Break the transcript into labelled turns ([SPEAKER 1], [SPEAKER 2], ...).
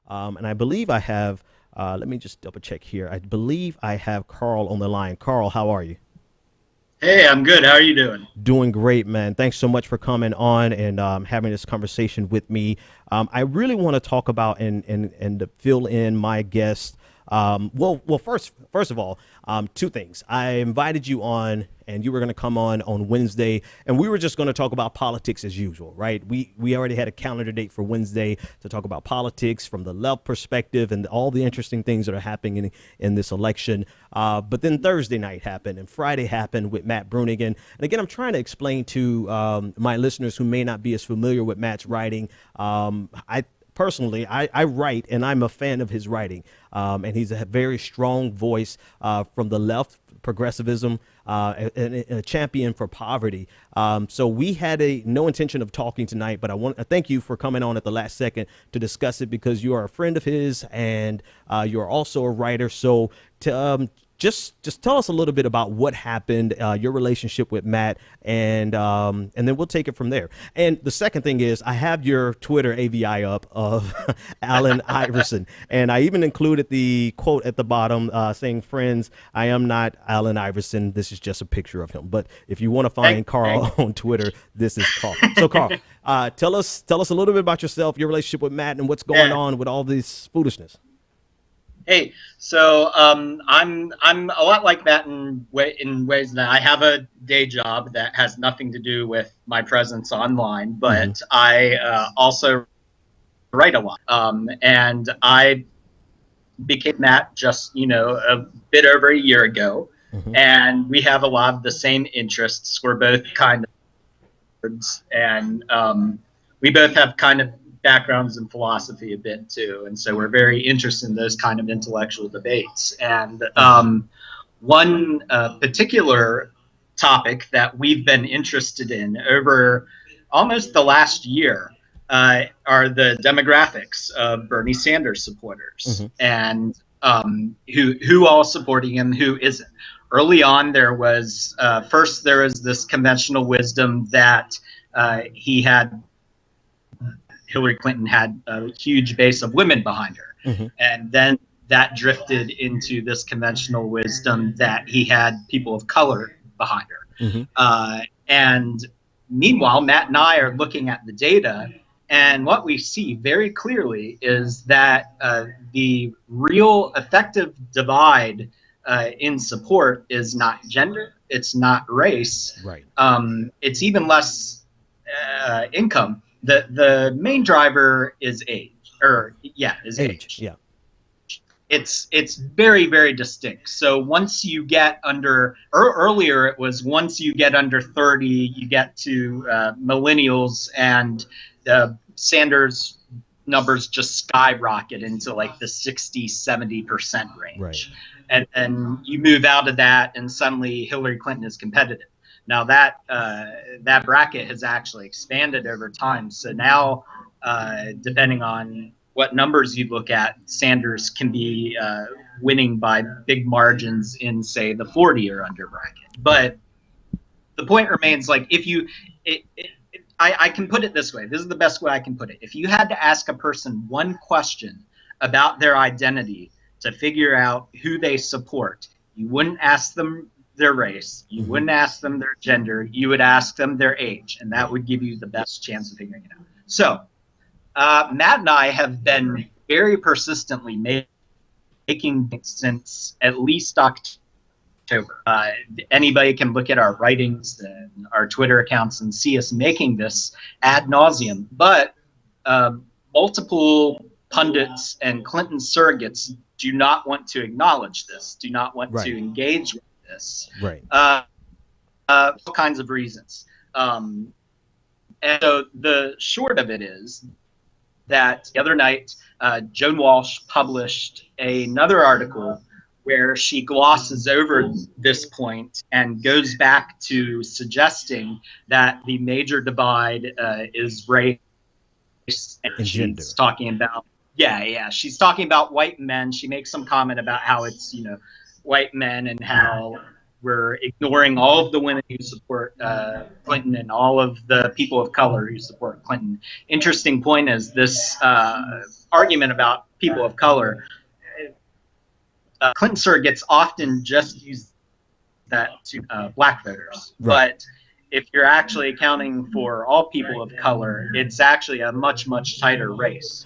[SPEAKER 1] And I believe I have, let me just double check here. I believe I have Carl on the line. Carl, how are you?
[SPEAKER 2] Hey, I'm good. How are you doing?
[SPEAKER 1] Doing great, man. Thanks so much for coming on and having this conversation with me. I really want to talk about and to fill in my guest. First of all, two things. I invited you on, and you were going to come on Wednesday, and we were just going to talk about politics as usual, right? We already had a calendar date for Wednesday to talk about politics from the left perspective and all the interesting things that are happening in this election. But then Thursday night happened, and Friday happened with Matt Brunigan. And again, I'm trying to explain to my listeners who may not be as familiar with Matt's writing. I personally, I write, and I'm a fan of his writing. And he's a very strong voice from the left, progressivism, and a champion for poverty. So we had no intention of talking tonight, but I want to thank you for coming on at the last second to discuss it because you are a friend of his and you're also a writer. So just tell us a little bit about what happened, your relationship with Matt, and then we'll take it from there. And the second thing is, I have your Twitter AVI up of Allen Iverson, and I even included the quote at the bottom saying, "Friends, I am not Allen Iverson. This is just a picture of him." But if you want to find Carl on Twitter, this is Carl. So Carl, tell us a little bit about yourself, your relationship with Matt, and what's going on with all this foolishness.
[SPEAKER 2] Hey, so I'm a lot like that in ways that I have a day job that has nothing to do with my presence online, but I also write a lot. And I became Matt just a bit over a year ago, and we have a lot of the same interests. We're both kind of nerds, and we both have kind of backgrounds in philosophy a bit too, and so we're very interested in those kind of intellectual debates. And one particular topic that we've been interested in over almost the last year are the demographics of Bernie Sanders supporters, and who all supporting him, who isn't. Early on, there was this conventional wisdom that Hillary Clinton had a huge base of women behind her. And then that drifted into this conventional wisdom that he had people of color behind her. And meanwhile, Matt and I are looking at the data, and what we see very clearly is that the real effective divide in support is not gender, it's not race,
[SPEAKER 1] right?
[SPEAKER 2] It's even less income. The main driver is age.
[SPEAKER 1] Yeah.
[SPEAKER 2] It's very, very distinct. So once you get earlier it was once you get under 30, you get to millennials, and Sanders numbers just skyrocket into like the 60-70% range.
[SPEAKER 1] Right.
[SPEAKER 2] And you move out of that, and suddenly Hillary Clinton is competitive. Now that bracket has actually expanded over time. So now, depending on what numbers you look at, Sanders can be winning by big margins in, say, the 40 or under bracket. But the point remains, like, I can put it this way. This is the best way I can put it. If you had to ask a person one question about their identity to figure out who they support, you wouldn't ask them their race, you wouldn't ask them their gender, you would ask them their age, and that would give you the best chance of figuring it out. So Matt and I have been very persistently making since at least October. Anybody can look at our writings and our Twitter accounts and see us making this ad nauseum, but multiple pundits and Clinton surrogates do not want to acknowledge this, do not want to engage with this, all kinds of reasons. And so the short of it is that the other night, Joan Walsh published another article where she glosses over this point and goes back to suggesting that the major divide is race and
[SPEAKER 1] gender.
[SPEAKER 2] She's talking about she's talking about white men. She makes some comment about how it's white men and how we're ignoring all of the women who support Clinton and all of the people of color who support Clinton. Interesting point is this argument about people of color, Clinton surrogates often just use that to black voters.
[SPEAKER 1] Right.
[SPEAKER 2] But if you're actually accounting for all people of color, it's actually a much, much tighter race.